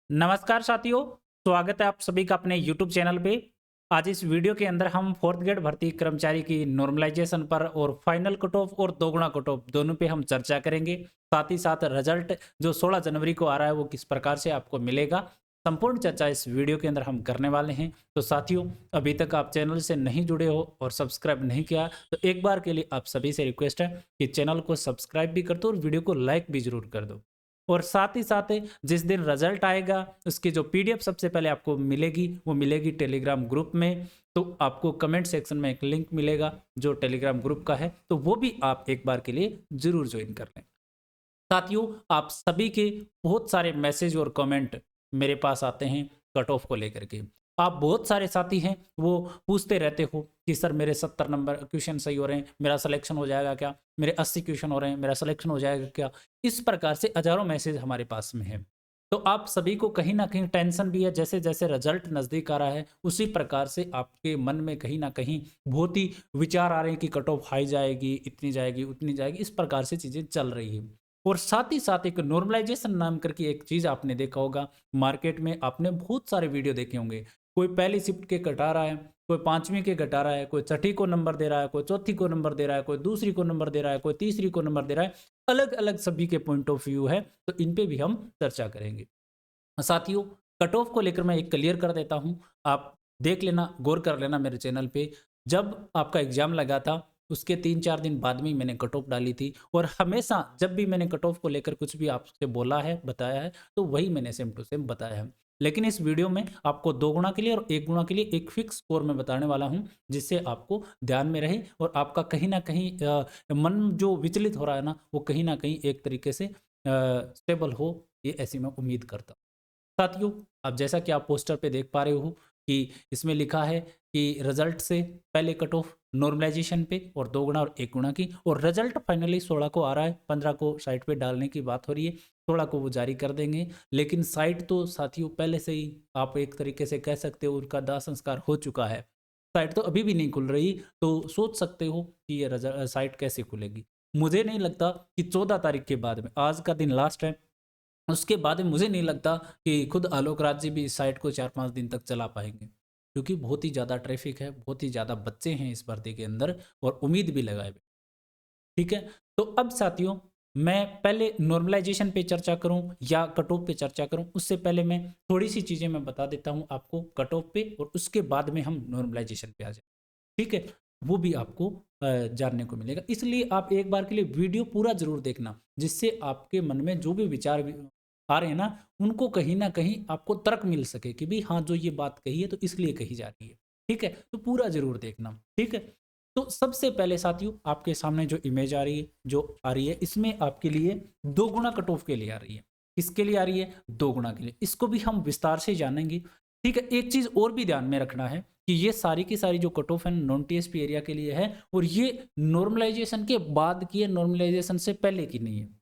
नमस्कार साथियों, स्वागत है आप सभी का अपने YouTube चैनल पे। आज इस वीडियो के अंदर हम 4th ग्रेड भर्ती कर्मचारी की नॉर्मलाइजेशन पर और फाइनल कट ऑफ और दोगुना कट ऑफ दोनों पे हम चर्चा करेंगे। साथ ही साथ रिजल्ट जो 16 जनवरी को आ रहा है वो किस प्रकार से आपको मिलेगा, संपूर्ण चर्चा इस वीडियो के अंदर हम करने वाले हैं। तो साथियों, अभी तक आप चैनल से नहीं जुड़े हो और सब्सक्राइब नहीं किया तो एक बार के लिए आप सभी से रिक्वेस्ट है कि चैनल को सब्सक्राइब भी कर दो और वीडियो को लाइक भी जरूर कर दो। और साथ ही साथ जिस दिन रिजल्ट आएगा उसकी जो पीडीएफ सबसे पहले आपको मिलेगी वो मिलेगी टेलीग्राम ग्रुप में। तो आपको कमेंट सेक्शन में एक लिंक मिलेगा जो टेलीग्राम ग्रुप का है, तो वो भी आप एक बार के लिए जरूर ज्वाइन कर लें। साथियों, आप सभी के बहुत सारे मैसेज और कमेंट मेरे पास आते हैं कट ऑफ को लेकर के। आप बहुत सारे साथी हैं वो पूछते रहते हो कि सर मेरे 70 नंबर क्वेश्चन सही हो रहे हैं, मेरा सिलेक्शन हो जाएगा क्या? मेरे 80 क्वेश्चन हो रहे हैं, मेरा सिलेक्शन हो जाएगा क्या? इस प्रकार से हजारों मैसेज हमारे पास में है। तो आप सभी को कहीं न कहीं टेंशन भी है, जैसे-जैसे रिजल्ट नज़दीक आ रहा है, उसी प्रकार से आपके मन में कहीं न कहीं बहुत ही विचार आ रहे हैं कि कट ऑफ हाई जाएगी, इतनी जाएगी, उतनी जाएगी, इस प्रकार से चीज़ें चल रही हैं। और साथ ही साथ एक नॉर्मलाइजेशन नाम करके एक चीज़ आपने देखा होगा, मार्केट में आपने बहुत सारे वीडियो देखे होंगे। कोई पहली शिफ्ट के घटा रहा है, कोई 5वीं के घटा रहा है, कोई छठी को नंबर दे रहा है, कोई चौथी को नंबर दे रहा है, कोई दूसरी को नंबर दे रहा है, कोई तीसरी को नंबर दे रहा है। अलग-अलग सभी के पॉइंट ऑफ व्यू है, तो इन पे भी हम चर्चा करेंगे। साथियों, कट ऑफ को लेकर मैं एक क्लियर कर देता हूँ, आप देख लेना, गौर कर लेना मेरे चैनल पे। जब आपका एग्ज़ाम लगा था, उसके 3-4 दिन बाद में ही मैंने कट ऑफ डाली थी और हमेशा जब भी मैंने कट ऑफ को लेकर कुछ भी आपसे बोला है, बताया है, तो वही मैंने सेम टू सेम बताया है। लेकिन इस वीडियो में आपको 2 गुना के लिए और 1 गुना के लिए एक फिक्स स्कोर मैं बताने वाला हूँ, जिससे आपको ध्यान में रहे और आपका कहीं न कहीं मन जो विचलित हो रहा है ना, वो कहीं न कहीं एक तरीके से स्टेबल हो, ये ऐसी मैं उम्मीद करता हूँ। साथियों, अब जैसा कि आप पोस्टर पे देख पा रहे हो कि इसमें लिखा है कि रिजल्ट से पहले कट ऑफ नॉर्मलाइजेशन पे और 2 गुना और 1 गुना की, और रिजल्ट फाइनली 16 को आ रहा है, 15 को साइट पे डालने की बात हो रही है, 16 को वो जारी कर देंगे। लेकिन साइट तो साथियों पहले से ही आप एक तरीके से कह सकते हो उनका दाह संस्कार हो चुका है। साइट तो अभी भी नहीं खुल रही, तो सोच सकते हो कि ये साइट कैसे खुलेगी। मुझे नहीं लगता कि 14 तारीख के बाद में, आज का दिन लास्ट है, उसके बाद में मुझे नहीं लगता कि खुद आलोक राज जी भी इस साइट को 4-5 दिन तक चला पाएँगे। क्योंकि बहुत ही ज़्यादा ट्रैफ़िक है, बहुत ही ज़्यादा बच्चे हैं इस भर्ती के अंदर और उम्मीद भी लगाए हुए। ठीक है? तो अब साथियों, मैं पहले नॉर्मलाइज़ेशन पे चर्चा करूँ या कट ऑफ पे चर्चा करूँ, उससे पहले मैं थोड़ी-सी चीज़ें मैं बता देता हूँ आपको कट ऑफ पे, और उसके बाद में हम नॉर्मलाइज़ेशन पे आ जाएँ। ठीक है? वो भी आपको जानने को मिलेगा। इसलिए आप एक बार के लिए वीडियो पूरा ज़रूर देखना, जिससे आपके मन में जो भी विचार आ रहे हैं ना, उनको कहीं न कहीं आपको तर्क मिल सके कि भई हाँ, जो ये बात कही है तो इसलिए कही जा रही है। ठीक है? तो पूरा ज़रूर देखना। ठीक है? तो सबसे पहले साथियों, आपके सामने जो इमेज आ रही है, इसमें आपके लिए 2 गुना कट ऑफ के लिए आ रही है। किसके लिए आ रही है? 2 गुना के लिए। इसको भी हम विस्तार से जानेंगे। ठीक है? एक चीज़ और भी ध्यान में रखना है कि ये सारी की सारी जो कट ऑफ है नॉन टीएसपी एरिया के लिए है, और ये नॉर्मलाइज़ेशन के बाद की है, नॉर्मलाइज़ेशन से पहले की नहीं है।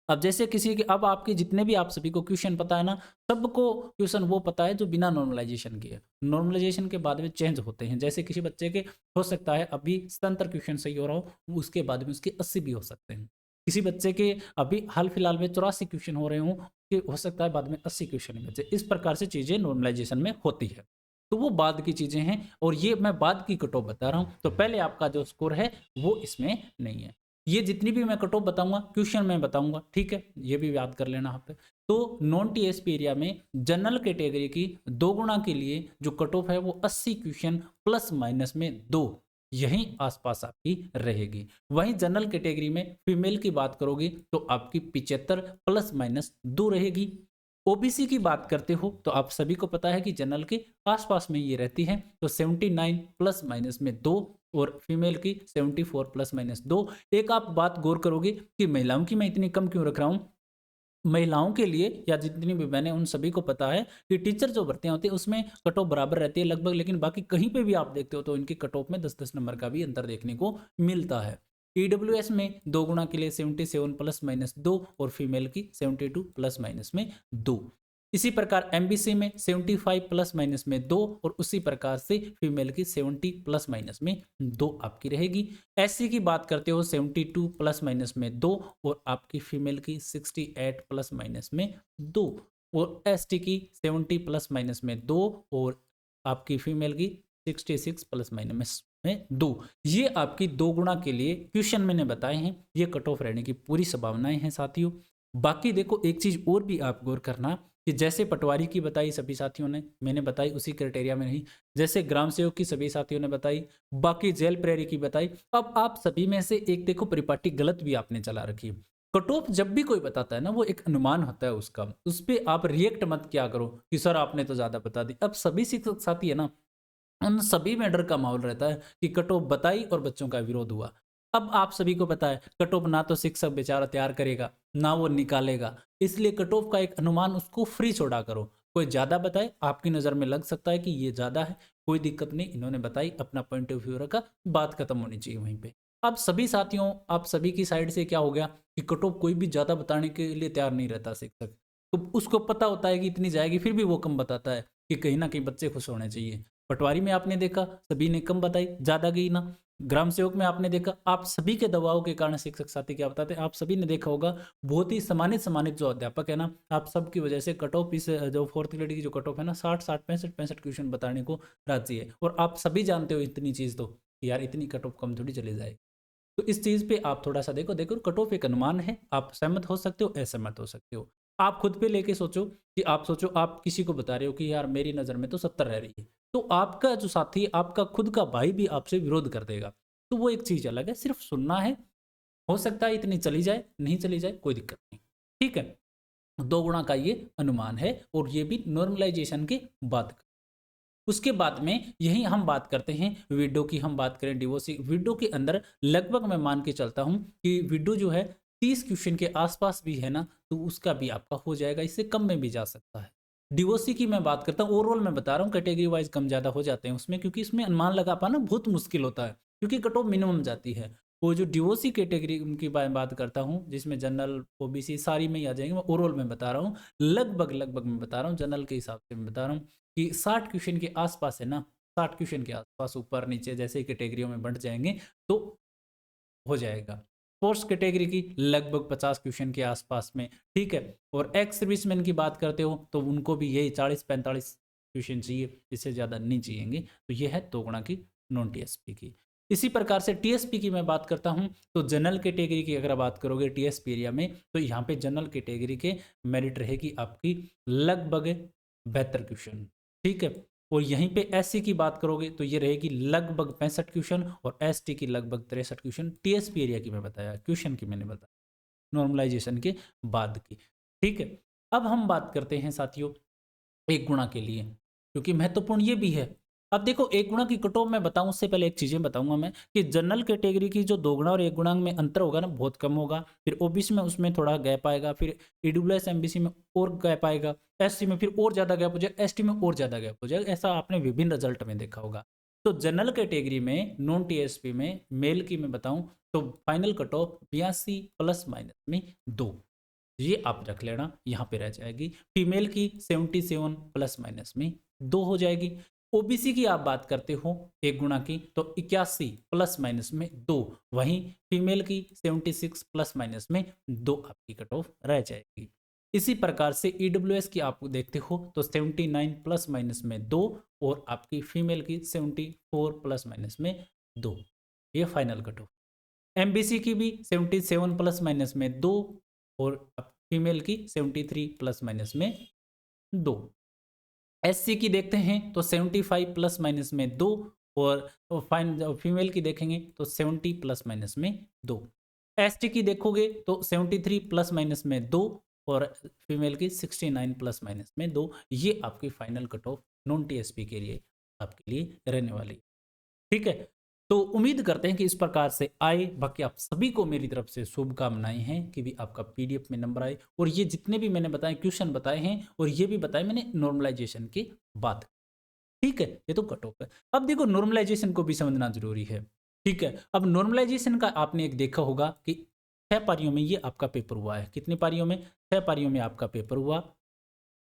अब जैसे किसी के, अब आपके जितने भी आप सभी को क्वेश्चन पता है ना, सबको क्वेश्चन वो पता है जो बिना नॉर्मलाइज़ेशन के है। नॉर्मलाइज़ेशन के बाद में चेंज होते हैं। जैसे किसी बच्चे के हो सकता है अभी 77 क्वेश्चन सही हो रहा हो, उसके बाद में उसके 80 भी हो सकते हैं। किसी बच्चे के अभी हाल-फिलहाल में 84 क्वेश्चन हो रहे हों, कि हो सकता है बाद में 80 क्वेश्चन ही बचे। इस प्रकार से चीज़ें नॉर्मलाइज़ेशन में होती है। तो वो बाद की चीज़ें हैं और ये मैं बाद की कट ऑफ बता रहा हूँ। तो पहले आपका जो स्कोर है वो इसमें नहीं है। ये जितनी भी मैं कट ऑफ बताऊँगा, क्वेश्चन मैं बताऊँगा, ठीक है? ये भी याद कर लेना आप। तो नॉन टीएसपी एरिया में जनरल कैटेगरी की 2 गुना के लिए जो कट ऑफ है वो 80 क्वेश्चन प्लस माइनस में 2, यहीं आस-पास आपकी रहेगी। वहीं जनरल कैटेगरी में फीमेल की बात करोगे तो आपकी 75 प्लस माइनस 2 रहेगी। ओबीसी की बात करते हो तो आप सभी को पता है कि जनरल के आस-पास में ये रहती है, तो 79 प्लस माइनस में 2, और फीमेल की 74 प्लस माइनस 2। एक आप बात गौर करोगे कि महिलाओं की मैं इतनी कम क्यों रख रहा हूँ? महिलाओं के लिए या जितनी भी बहनें उन सभी को पता है कि टीचर जो भर्तियाँ होती हैं उसमें कट ऑफ बराबर रहती है लगभग, लेकिन बाकी कहीं पे भी आप देखते हो तो इनकी कट ऑफ में 10-10 नंबर का भी अंतर देखने को मिलता है। ईडब्ल्यूएस में 2 गुना के लिए 77 प्लस माइनस 2 और फीमेल की 72 प्लस माइनस में 2। इसी प्रकार एमबीसी में 75 प्लस माइनस में 2, और उसी प्रकार से फीमेल की 70 प्लस माइनस में 2 आपकी रहेगी। एससी की बात करते हो 72 प्लस माइनस में 2, और आपकी फीमेल की 68 प्लस माइनस में 2। और एसटी की 70 प्लस माइनस में 2 और आपकी फीमेल की 66 प्लस माइनस में 2। ये आपकी 2 गुणा के लिए क्वेश्चन मैंने बताए हैं, ये कट ऑफ रहने की पूरी संभावनाएं हैं साथियों। बाकी देखो एक चीज और भी आप गौर करना कि जैसे पटवारी की बताई सभी साथियों ने, मैंने बताई उसी क्राइटेरिया में नहीं, जैसे ग्राम सेवक की सभी साथियों ने बताई, बाकी जेल प्रहरी की बताई। अब आप सभी में से एक देखो परिपाटी गलत भी आपने चला रखी है। कट ऑफ जब भी कोई बताता है ना, वो एक अनुमान होता है उसका, उस पर आप रिएक्ट मत क्या करो कि सर आपने तो ज्यादा बता दी। अब सभी शिक्षक साथी है ना, उन सभी में डर का माहौल रहता है कि कट ऑफ बताई और बच्चों का विरोध हुआ। अब आप सभी को पता है कट ऑफ ना तो शिक्षक बेचारा तैयार करेगा ना वो निकालेगा, इसलिए कट ऑफ का एक अनुमान उसको फ्री छोड़ा करो। कोई ज्यादा बताए, आपकी नजर में लग सकता है कि ये ज्यादा है, कोई दिक्कत नहीं, इन्होंने बताई, अपना पॉइंट ऑफ व्यू रखा, बात खत्म होनी चाहिए वहीं पे। अब सभी साथियों, आप सभी की साइड से क्या हो गया कि कट ऑफ कोई भी ज्यादा बताने के लिए तैयार नहीं रहता शिक्षक, तो उसको पता होता है कि इतनी जाएगी, फिर भी वो कम बताता है कि कहीं ना कहीं बच्चे खुश होने चाहिए। पटवारी में आपने देखा सभी ने कम बताई, ज्यादा गई ना। ग्राम सेवक में आपने देखा आप सभी के दबाव के कारण शिक्षक साथी क्या बताते हैं, आप सभी ने देखा होगा बहुत ही सम्मानित सम्मानित जो अध्यापक है ना, आप सबकी वजह से कट ऑफ इस जो फोर्थ ग्रेड की जो कट ऑफ है ना 60 65 क्वेश्चन बताने को राजी है। और आप सभी जानते हो इतनी चीज तो कि यार इतनी कट ऑफ कम थोड़ी चली जाएगी। तो इस चीज पे आप थोड़ा सा देखो देखो कट ऑफ एक अनुमान है, आप सहमत हो सकते हो असहमत हो सकते हो। आप खुद पे लेके सोचो कि आप सोचो आप किसी को बता रहे हो कि यार मेरी नज़र में तो 70 रह रही है, तो आपका जो साथी आपका खुद का भाई भी आपसे विरोध कर देगा, तो वो एक चीज़ अलग है। सिर्फ सुनना है, हो सकता है इतनी चली जाए नहीं चली जाए कोई दिक्कत नहीं, ठीक है। 2 गुणा का ये अनुमान है और ये भी नॉर्मलाइजेशन के बाद। उसके बाद में यही हम बात करते हैं विडो की, हम बात करें डिवोर्सी। विडो के अंदर लगभग मैं मान के चलता हूं कि विडो जो है 30 क्वेश्चन के आसपास भी है ना, तो उसका भी आपका हो जाएगा, इससे कम में भी जा सकता है। डिवोर्सी की मैं बात करता हूँ, ओवरऑल मैं बता रहा हूँ, कैटेगरी वाइज कम ज़्यादा हो जाते हैं उसमें, क्योंकि इसमें अनुमान लगा पाना बहुत मुश्किल होता है, क्योंकि कट ऑफ मिनिमम जाती है। वो जो डिवोर्सी कैटेगरी उनकी बात करता हूँ, जिसमें जनरल ओबीसी सारी में ही आ जाएंगे, मैं ओवरऑल में बता रहा हूँ, लगभग लगभग मैं बता रहा हूँ जनरल के हिसाब से मैं बता रहा हूँ कि 60 क्वेश्चन के आसपास है ना, 60 क्वेश्चन के आसपास ऊपर नीचे जैसे ही कैटेगरियों में बढ़ जाएंगे तो हो जाएगा। फोर्स कैटेगरी की लगभग 50 क्वेश्चन के आसपास में, ठीक है। और एक्स सर्विसमैन की बात करते हो तो उनको भी यही 40-45 क्वेश्चन चाहिए, इससे ज़्यादा नहीं चाहिएंगे। तो ये है 2 गुणा की नॉन टीएसपी की। इसी प्रकार से टीएसपी की मैं बात करता हूं, तो जनरल कैटेगरी की अगर बात करोगे टीएसपी एरिया में, तो यहाँ पे जनरल कैटेगरी के मेरिट रहेगी आपकी लगभग 72 क्वेश्चन, ठीक है। और यहीं पे एससी की बात करोगे तो ये रहेगी लगभग 65 क्वेश्चन और एसटी की लगभग 63 क्वेश्चन। टीएसपी एरिया की मैं बताया, क्वेश्चन की मैंने बताया नॉर्मलाइजेशन के बाद की, ठीक है। अब हम बात करते हैं साथियों 1 गुणा के लिए, क्योंकि महत्वपूर्ण ये भी है। अब देखो 1 गुणा की कट ऑफ मैं बताऊं उससे पहले एक चीजें बताऊंगा मैं कि जनरल कैटेगरी की जो 2 गुणा और 1 गुणा में अंतर होगा ना बहुत कम होगा, फिर ओबीसी में उसमें थोड़ा गैप आएगा, फिर ईडब्ल्यूएस एमबीसी में और गैप आएगा, एससी में फिर और ज्यादा गैप हो जाएगा, एसटी में और ज्यादा गैप हो जाएगा, ऐसा आपने विभिन्न रिजल्ट में देखा होगा। तो जनरल कैटेगरी में नॉन टीएसपी में मेल की मैं बताऊं तो final cut off 82 plus minus में 2, ये आप रख लेना, यहाँ पे रह जाएगी। फीमेल की 77 प्लस माइनस में 2 हो जाएगी। ओबीसी की आप बात करते हो 1 गुणा की तो 81 प्लस माइनस में 2, वहीं फीमेल की 76 प्लस माइनस में 2 आपकी कट ऑफ रह जाएगी। इसी प्रकार से ईडब्ल्यूएस की आप देखते हो तो 79 प्लस माइनस में 2 और आपकी फीमेल की 74 प्लस माइनस में 2, ये फाइनल कट ऑफ। एमबीसी की भी 77 प्लस माइनस में 2 और फीमेल की 73 प्लस माइनस में 2। एससी की देखते हैं तो 75 प्लस माइनस में 2 और फीमेल की देखेंगे तो 70 प्लस माइनस में 2। एसटी की देखोगे तो 73 प्लस माइनस में 2 और फीमेल की 69 प्लस माइनस में 2। ये आपकी final cut off non TSP के लिए आपके लिए रहने वाली, ठीक है। तो उम्मीद करते हैं कि इस प्रकार से आए। बाकी आप सभी को मेरी तरफ से शुभकामनाएं हैं कि भी आपका पीडीएफ में नंबर आए, और ये जितने भी मैंने बताए क्वेश्चन बताए हैं और ये भी बताए मैंने नॉर्मलाइजेशन की बात, ठीक है। ये तो कट ऑफ है। अब देखो नॉर्मलाइजेशन को भी समझना जरूरी है, ठीक है। अब नॉर्मलाइजेशन का आपने एक देखा होगा कि 6 पारियों में ये आपका पेपर हुआ है। कितनी पारियों में? 6 पारियों में आपका पेपर हुआ,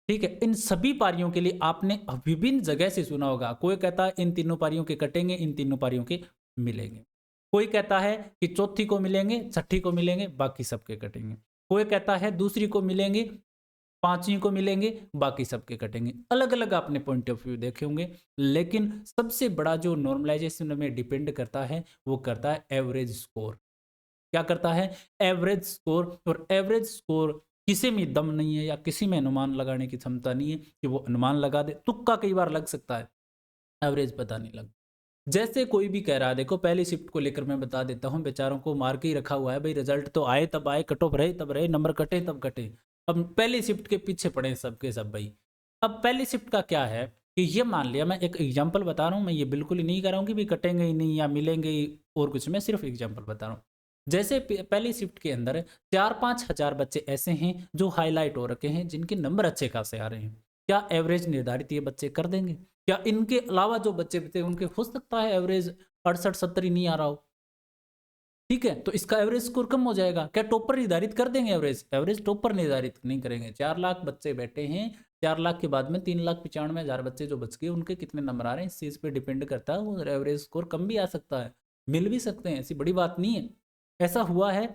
ठीक है। इन सभी पारियों के लिए आपने विभिन्न जगह से सुना होगा, कोई कहता है इन तीनों पारियों के कटेंगे, इन तीनों पारियों के मिलेंगे। कोई कहता है कि चौथी को मिलेंगे, छठी को मिलेंगे, बाकी सबके कटेंगे। कोई कहता है दूसरी को मिलेंगे, 5 ही को मिलेंगे, बाकी सबके कटेंगे। अलग अलग आपने पॉइंट ऑफ व्यू देखे होंगे, लेकिन सबसे बड़ा जो नॉर्मलाइजेशन में डिपेंड करता है वो करता है एवरेज स्कोर। क्या करता है? Average score. और एवरेज स्कोर किसी में दम नहीं है या किसी में अनुमान लगाने की क्षमता नहीं है कि वो अनुमान लगा दे। तुक्का कई बार लग सकता है, एवरेज पता नहीं लगता। जैसे कोई भी कह रहा है, देखो पहली शिफ्ट को लेकर मैं बता देता हूँ, बेचारों को मार के ही रखा हुआ है भाई, रिजल्ट तो आए तब आए, कट ऑफ रहे तब रहे, नंबर कटे तब कटे। अब पहली शिफ्ट के पीछे पड़े सबके सब भाई। अब पहली शिफ्ट का क्या है कि ये मान लिया, मैं एक एग्जाम्पल बता रहा हूँ, मैं ये बिल्कुल ही नहीं कह रहा हूँ कि भी कटेंगे ही नहीं या मिलेंगे ही और कुछ, मैं सिर्फ एग्जाम्पल बता रहा हूँ। जैसे पहली शिफ्ट के अंदर 4-5 हजार बच्चे ऐसे हैं जो हाईलाइट हो रखे हैं, जिनके नंबर अच्छे खासे आ रहे हैं। क्या एवरेज निर्धारित ये बच्चे कर देंगे? क्या इनके अलावा जो बच्चे बचे उनके हो सकता है एवरेज 68-70 ही नहीं आ रहा हो? ठीक है, तो इसका एवरेज स्कोर कम हो जाएगा। क्या टॉपर निर्धारित कर देंगे एवरेज? एवरेज टॉपर निर्धारित नहीं करेंगे। 4 लाख बच्चे बैठे हैं, 4 लाख के बाद में 3,95,000 बच्चे जो बच गए, उनके कितने नंबर आ रहे हैं इस चीज़ पे डिपेंड करता है। वो एवरेज स्कोर कम भी आ सकता है, मिल भी सकते हैं, ऐसी बड़ी बात नहीं है। ऐसा हुआ है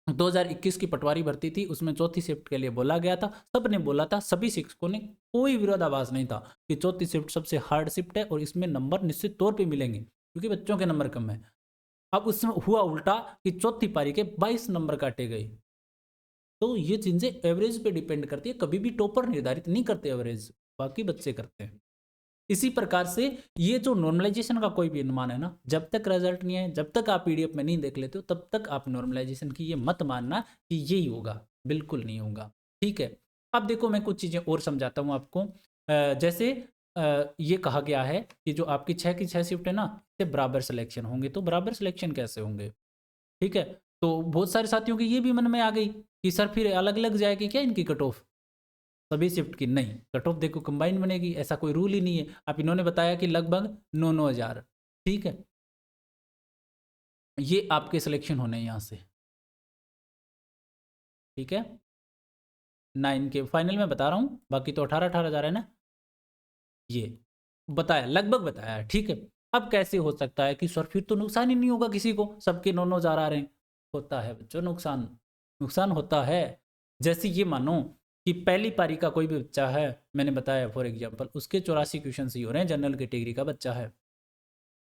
2021 की पटवारी भर्ती थी, उसमें चौथी शिफ्ट के लिए बोला गया था, सबने बोला था, सभी शिक्षकों ने, कोई विरोधाभास नहीं था कि चौथी शिफ्ट सबसे हार्ड शिफ्ट है और इसमें नंबर निश्चित तौर पे मिलेंगे क्योंकि बच्चों के नंबर कम है। अब उसमें हुआ उल्टा कि चौथी पारी के 22 नंबर काटे गए। तो ये चीजें एवरेज पे डिपेंड करती है, कभी भी टॉपर निर्धारित नहीं करते एवरेज, बाकी बच्चे करते हैं। इसी प्रकार से ये जो नॉर्मलाइजेशन का कोई भी अनुमान है ना, जब तक रिजल्ट नहीं है, जब तक आप पीडीएफ में नहीं देख लेते हो, तब तक आप नॉर्मलाइजेशन की ये मत मानना कि यही होगा, बिल्कुल नहीं होगा। ठीक है, अब देखो मैं कुछ चीज़ें और समझाता हूँ आपको। जैसे ये कहा गया है कि जो आपकी 6 की 6 शिफ्ट है ना, इससे बराबर सिलेक्शन होंगे। तो बराबर सिलेक्शन कैसे होंगे? ठीक है, तो बहुत सारे साथियों की ये भी मन में आ गई कि सर फिर अलग अलग जाएगी क्या इनकी कट ऑफ? सभी शिफ्ट की नहीं, कट ऑफ देखो कंबाइन बनेगी, ऐसा कोई रूल ही नहीं है। अब इन्होंने बताया कि लगभग 9-9 हजार। ठीक है, ये आपके सिलेक्शन होने यहाँ से। ठीक है, 9 के फाइनल में बता रहा हूँ, बाकी तो 18-18 हजार है ना, ये बताया, लगभग बताया। ठीक है, अब कैसे हो सकता है कि सर फिर तो नुकसान ही नहीं होगा किसी को, सबके 9-9 हजार आ रहे हैं? होता है बच्चों नुकसान, नुकसान होता है। जैसे ये मानो कि पहली पारी का कोई भी बच्चा है, मैंने बताया फॉर एग्जांपल, उसके 84 क्वेश्चन ही हो रहे हैं, जनरल कैटेगरी का बच्चा है,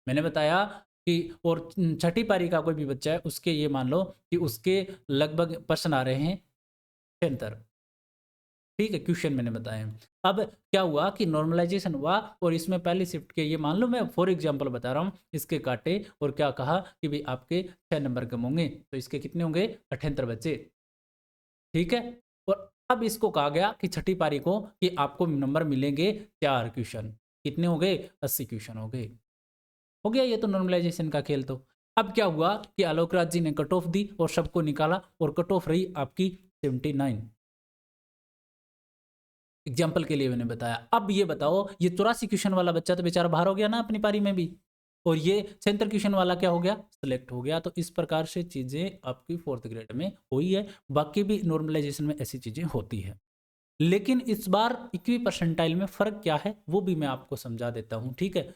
मैंने बताया कि, और छठी पारी का कोई भी बच्चा है, उसके ये मान लो कि उसके लगभग प्रश्न आ रहे हैं 76। ठीक है, क्वेश्चन मैंने बताया। अब क्या हुआ कि नॉर्मलाइजेशन हुआ और इसमें पहली शिफ्ट के, ये मान लो मैं फॉर एग्जांपल बता रहा हूँ, इसके काटे और क्या कहा कि भाई आपके 6 नंबर कम होंगे, तो इसके कितने होंगे? 78 बच्चे। ठीक है, और अब इसको कहा गया कि छठी पारी को कि आपको नंबर मिलेंगे 4 क्वेश्चन, कितने हो गए? 80 क्वेश्चन हो गए। हो गया ये तो नॉर्मलाइजेशन का खेल। तो अब क्या हुआ कि आलोक राज जी ने कट ऑफ दी और सबको निकाला और कट ऑफ रही आपकी 79। एग्जाम्पल के लिए मैंने बताया। अब ये बताओ, ये 84 क्वेश्चन वाला बच्चा तो बेचारा बाहर हो गया ना अपनी पारी में भी, और ये 76 क्वेश्चन वाला क्या हो गया? सिलेक्ट हो गया। तो इस प्रकार से चीजें आपकी 4th ग्रेड में हुई है, बाकी भी नॉर्मलाइजेशन में ऐसी चीजें होती है। लेकिन इस बार इक्वी परसेंटाइल में फर्क क्या है वो भी मैं आपको समझा देता हूँ। ठीक है,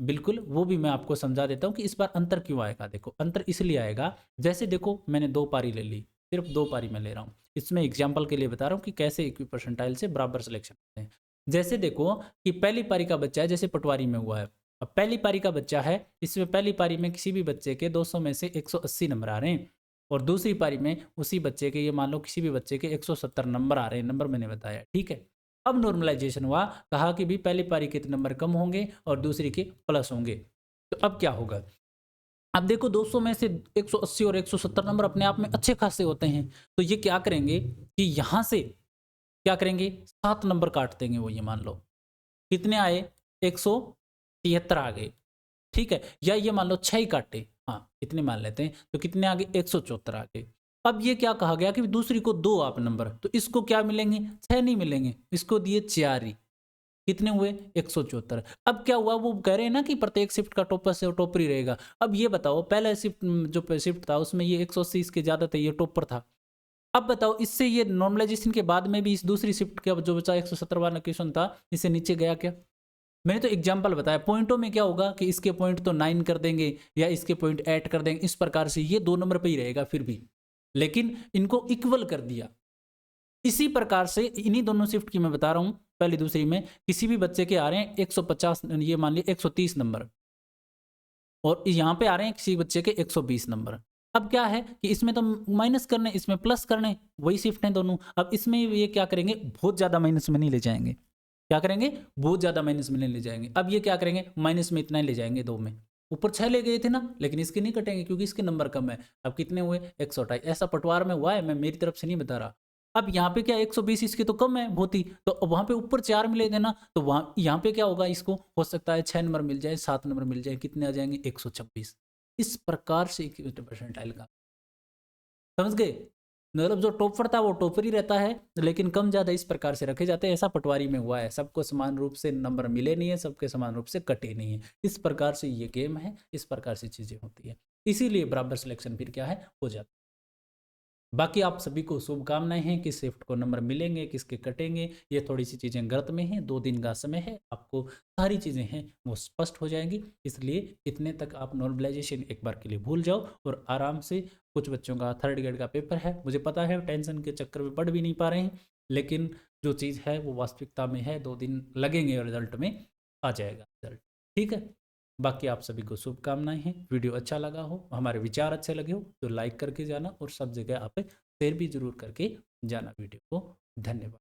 बिल्कुल, वो भी मैं आपको समझा देता हूँ कि इस बार अंतर क्यों आएगा। देखो अंतर इसलिए आएगा, जैसे देखो मैंने 2 पारी ले ली, सिर्फ 2 पारी में ले रहा हूँ, इसमें एग्जाम्पल के लिए बता रहा हूँ कि कैसे इक्वी परसेंटाइल से बराबर सिलेक्शन होते हैं। जैसे देखो कि पहली पारी का बच्चा है, जैसे पटवारी में हुआ है, अब पहली पारी का बच्चा है, इसमें पहली पारी में किसी भी बच्चे के 200 में से 180 नंबर आ रहे हैं, और दूसरी पारी में उसी बच्चे के, ये मान लो किसी भी बच्चे के 170 नंबर आ रहे हैं, नंबर मैंने बताया। ठीक है, अब नॉर्मलाइजेशन हुआ, कहा कि भी पहली पारी के नंबर कम होंगे और दूसरी के प्लस होंगे। तो अब क्या होगा? अब देखो 200 में से 180 और 170 नंबर अपने आप में अच्छे खासे होते हैं, तो ये क्या करेंगे कि यहाँ से क्या करेंगे? 7 नंबर काट देंगे वो, ये मान लो कितने आए? 173 आ गए। ठीक है, या ये मान लो 6 ही काटे, हाँ इतने मान लेते हैं, तो कितने आ गए? 174 आ गए। अब ये क्या कहा गया कि दूसरी को 2 आप नंबर, तो इसको क्या मिलेंगे? 6 नहीं मिलेंगे, इसको दिए 4 ही, कितने हुए? 174। अब क्या हुआ, वो कह रहे हैं ना कि प्रत्येक शिफ्ट का टॉपर से टॉपर ही रहेगा। अब ये बताओ, पहला शिफ्ट जो शिफ्ट था उसमें ये 180 इसके ज्यादा था, ये टॉपर था। अब बताओ इससे ये नॉर्मलाइजेशन के बाद में भी इस दूसरी शिफ्ट का जो बचा 170 वाला क्वेश्चन था, इससे नीचे गया क्या? मैंने तो एग्जाम्पल बताया। पॉइंटों में क्या होगा कि इसके पॉइंट तो 9 कर देंगे या इसके पॉइंट 8 कर देंगे, इस प्रकार से ये 2 नंबर पे ही रहेगा फिर भी, लेकिन इनको इक्वल कर दिया। इसी प्रकार से इन्हीं दोनों शिफ्ट की मैं बता रहा हूं, पहली दूसरी में किसी भी बच्चे के आ रहे हैं 150, ये मान लीजिए 130 नंबर, और यहाँ पे आ रहे हैं किसी बच्चे के 120 नंबर। अब क्या है कि इसमें तो माइनस करने, इसमें प्लस करने, वही शिफ्ट हैं दोनों। अब इसमें ये क्या करेंगे, बहुत ज़्यादा माइनस में नहीं ले जाएंगे। क्या करेंगे, बहुत ज़्यादा माइनस में नहीं ले जाएंगे। अब ये क्या करेंगे, माइनस में इतना ही ले जाएंगे, 2 में। ऊपर 6 ले गए थे ना, लेकिन इसके नहीं कटेंगे क्योंकि इसके नंबर कम है। अब कितने हुए, 128। ऐसा पटवार में हुआ है, मैं मेरी तरफ से नहीं बता रहा। अब यहाँ पे क्या 120 इसके तो कम है बहुत ही, तो अब वहाँ पे ऊपर 4 मिले थे ना, तो वहाँ यहाँ पे क्या होगा, इसको हो सकता है 6 नंबर मिल जाए, 7 नंबर मिल जाए, कितने आ जाएंगे, 126। इस प्रकार से इक्विटी परसेंटाइल का, समझ गए। मतलब जो टॉपर था वो टॉपर ही रहता है, लेकिन कम ज़्यादा इस प्रकार से रखे जाते हैं। ऐसा पटवारी में हुआ है, सबको समान रूप से नंबर मिले नहीं है, सबके समान रूप से कटे नहीं है। इस प्रकार से ये गेम है, इस प्रकार से चीज़ें होती है, इसीलिए बराबर सिलेक्शन फिर क्या है, हो जाता है। बाकी आप सभी को शुभकामनाएं हैं कि शिफ्ट को नंबर मिलेंगे, किसके कटेंगे, ये थोड़ी सी चीज़ें गर्त में हैं, 2 दिन का समय है, आपको सारी चीज़ें हैं वो स्पष्ट हो जाएंगी। इसलिए इतने तक आप नॉर्मलाइजेशन एक बार के लिए भूल जाओ और आराम से, कुछ बच्चों का 3rd ग्रेड का पेपर है, मुझे पता है टेंशन के चक्कर में पढ़ भी नहीं पा रहे हैं, लेकिन जो चीज़ है वो वास्तविकता में है, 2 दिन लगेंगे, रिजल्ट में आ जाएगा रिजल्ट, ठीक है। बाकी आप सभी को शुभकामनाएं हैं। वीडियो अच्छा लगा हो, हमारे विचार अच्छे लगे हो तो लाइक करके जाना, और सब जगह आप शेयर भी जरूर करके जाना वीडियो को। धन्यवाद।